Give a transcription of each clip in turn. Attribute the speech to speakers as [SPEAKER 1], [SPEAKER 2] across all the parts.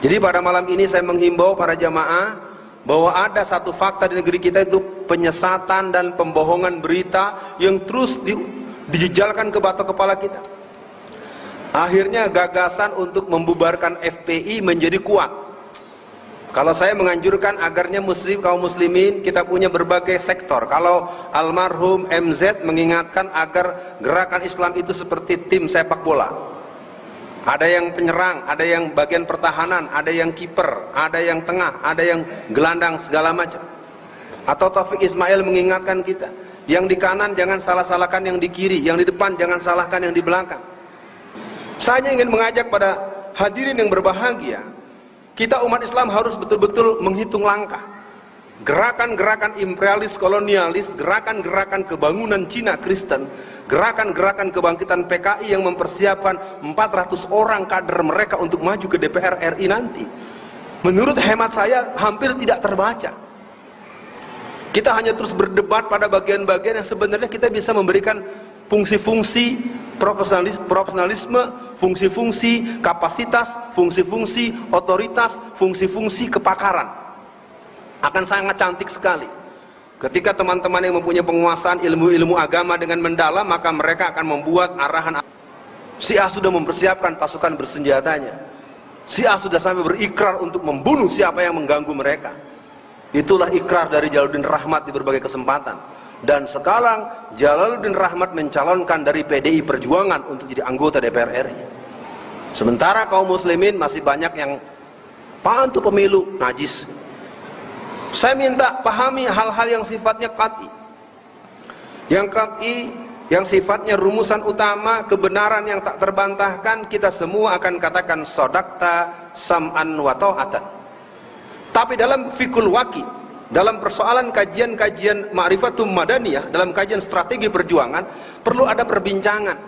[SPEAKER 1] Jadi pada malam ini saya menghimbau para jamaah bahwa ada satu fakta di negeri kita, itu penyesatan dan pembohongan berita yang terus dijejalkan ke batok kepala kita. Akhirnya gagasan untuk membubarkan FPI menjadi kuat. Kalau saya menganjurkan agarnya kaum muslimin kita punya berbagai sektor. Kalau almarhum MZ mengingatkan agar gerakan Islam itu seperti tim sepak bola. Ada yang penyerang, ada yang bagian pertahanan, ada yang kiper, ada yang tengah, ada yang gelandang, segala macam. Atau Taufik Ismail mengingatkan kita, yang di kanan jangan salah-salahkan yang di kiri, yang di depan jangan salahkan yang di belakang. Saya ingin mengajak pada hadirin yang berbahagia, kita umat Islam harus betul-betul menghitung langkah. Gerakan-gerakan imperialis kolonialis, gerakan-gerakan kebangunan Cina Kristen, gerakan-gerakan kebangkitan PKI yang mempersiapkan 400 orang kader mereka untuk maju ke DPR RI nanti, menurut hemat saya hampir tidak terbaca. Kita hanya terus berdebat pada bagian-bagian yang sebenarnya kita bisa memberikan fungsi-fungsi profesionalisme, fungsi-fungsi kapasitas, fungsi-fungsi otoritas, fungsi-fungsi kepakaran. Akan sangat cantik sekali ketika teman-teman yang mempunyai penguasaan ilmu-ilmu agama dengan mendalam, maka mereka akan membuat arahan. Si A sudah mempersiapkan pasukan bersenjatanya, si A sudah sampai berikrar untuk membunuh siapa yang mengganggu mereka. Itulah ikrar dari Jalaluddin Rahmat di berbagai kesempatan. Dan sekarang Jalaluddin Rahmat mencalonkan dari PDI Perjuangan untuk jadi anggota DPR RI. Sementara kaum muslimin masih banyak yang pantu pemilu najis. Saya minta pahami hal-hal yang sifatnya qat'i. Yang qat'i, yang sifatnya rumusan utama, kebenaran yang tak terbantahkan, kita semua akan katakan sodakta sam'an wa ta'atan. Tapi dalam fikul waqi, dalam persoalan kajian-kajian ma'rifatum madaniyah, dalam kajian strategi perjuangan, perlu ada perbincangan.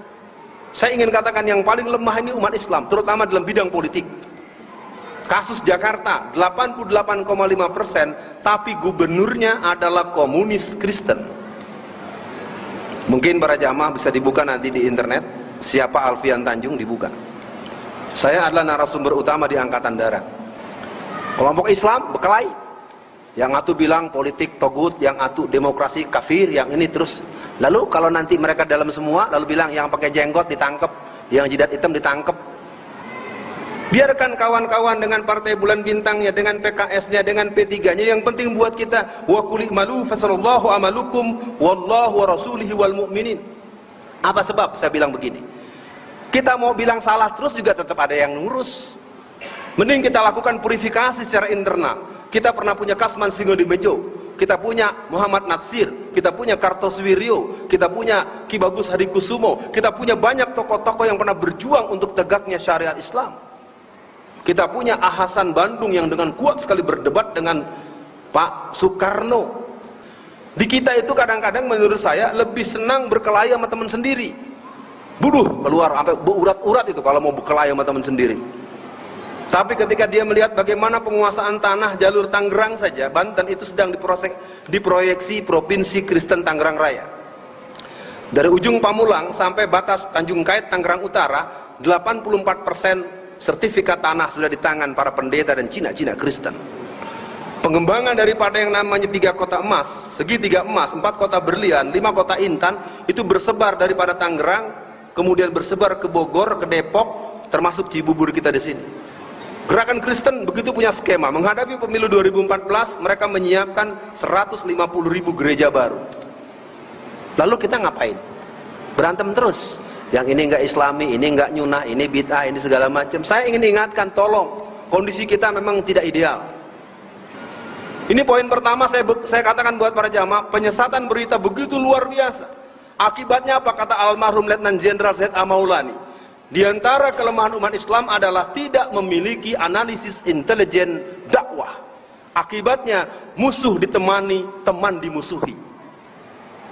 [SPEAKER 1] Saya ingin katakan yang paling lemah ini umat Islam, terutama dalam bidang politik. Kasus Jakarta 88,5%, tapi gubernurnya adalah komunis Kristen. Mungkin para jamaah bisa dibuka nanti di internet, siapa Alfian Tanjung, dibuka. Saya adalah narasumber utama di Angkatan Darat. Kelompok Islam berkelahi, yang atu bilang politik togut, yang atu demokrasi kafir, yang ini terus. Lalu kalau nanti mereka dalam semua, lalu bilang yang pakai jenggot ditangkap, yang jidat hitam ditangkap. Biarkan kawan-kawan dengan partai bulan bintangnya, dengan PKS-nya, dengan P3-nya, yang penting buat kita wa qul i'malu fasallallahu amalukum wallahu wa rasulihi wal mu'minin. Apa sebab saya bilang begini? Kita mau bilang salah terus juga tetap ada yang ngurus. Mending kita lakukan purifikasi secara internal. Kita pernah punya Kasman Singodimedjo, kita punya Muhammad Natsir, kita punya Kartosuwiryo, kita punya Ki Bagus Hadikusumo, kita punya banyak tokoh-tokoh yang pernah berjuang untuk tegaknya syariat Islam. Kita punya Ahasan Bandung yang dengan kuat sekali berdebat dengan Pak Soekarno. Di kita itu kadang-kadang menurut saya lebih senang berkelahi sama teman sendiri. Buduh, keluar sampai berurat-urat itu kalau mau berkelahi sama teman sendiri. Tapi ketika dia melihat bagaimana penguasaan tanah jalur Tangerang saja, Banten itu sedang diproyeksi Provinsi Kristen Tangerang Raya. Dari ujung Pamulang sampai batas Tanjung Kait Tangerang Utara, 84% sertifikat tanah sudah di tangan para pendeta dan Cina Kristen. Pengembangan daripada yang namanya 3 kota emas, segitiga emas, 4 kota berlian, 5 kota intan, itu bersebar daripada Tangerang, kemudian bersebar ke Bogor, ke Depok, termasuk Cibubur kita di sini. Gerakan Kristen begitu punya skema. Menghadapi pemilu 2014, mereka menyiapkan 150.000 gereja baru. Lalu kita ngapain? Berantem terus. Yang ini enggak Islami, ini enggak nyunah, ini bid'ah, ini segala macam. Saya ingin ingatkan, tolong, kondisi kita memang tidak ideal. Ini poin pertama saya katakan buat para jamaah, penyesatan berita begitu luar biasa. Akibatnya apa? Kata almarhum Letnan Jenderal Z.A. Maulani, di antara kelemahan umat Islam adalah tidak memiliki analisis intelijen dakwah. Akibatnya musuh ditemani, teman dimusuhi.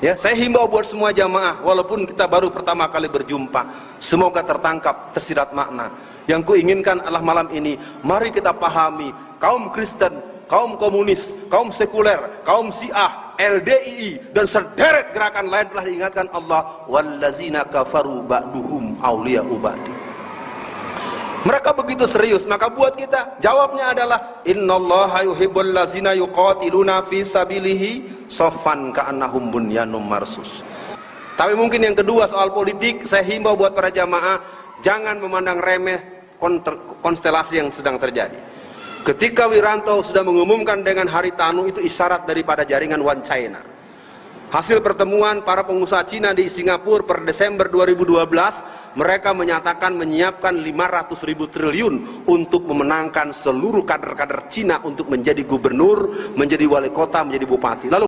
[SPEAKER 1] Ya, saya himbau buat semua jamaah, walaupun kita baru pertama kali berjumpa, semoga tertangkap tersirat makna. Yang kuinginkan adalah malam ini, mari kita pahami, kaum Kristen, kaum komunis, kaum sekuler, kaum Syiah, LDII, dan sederet gerakan lain telah diingatkan Allah, wallazina kafaru ba'duhum awliya'u ba'di. Mereka begitu serius, maka buat kita jawabnya adalah innallaha yuhibbul ladzina yuqatiluna fi sabilihi shaffan ka'annahum bunyanum marsus. Tapi mungkin yang kedua soal politik, saya himbau buat para jamaah jangan memandang remeh konstelasi yang sedang terjadi. Ketika Wiranto sudah mengumumkan dengan Haritanu, itu isyarat daripada jaringan One China. Hasil pertemuan para pengusaha Cina di Singapura per Desember 2012, mereka menyatakan menyiapkan 500.000 triliun untuk memenangkan seluruh kader-kader Cina untuk menjadi gubernur, menjadi wali kota, menjadi bupati. Lalu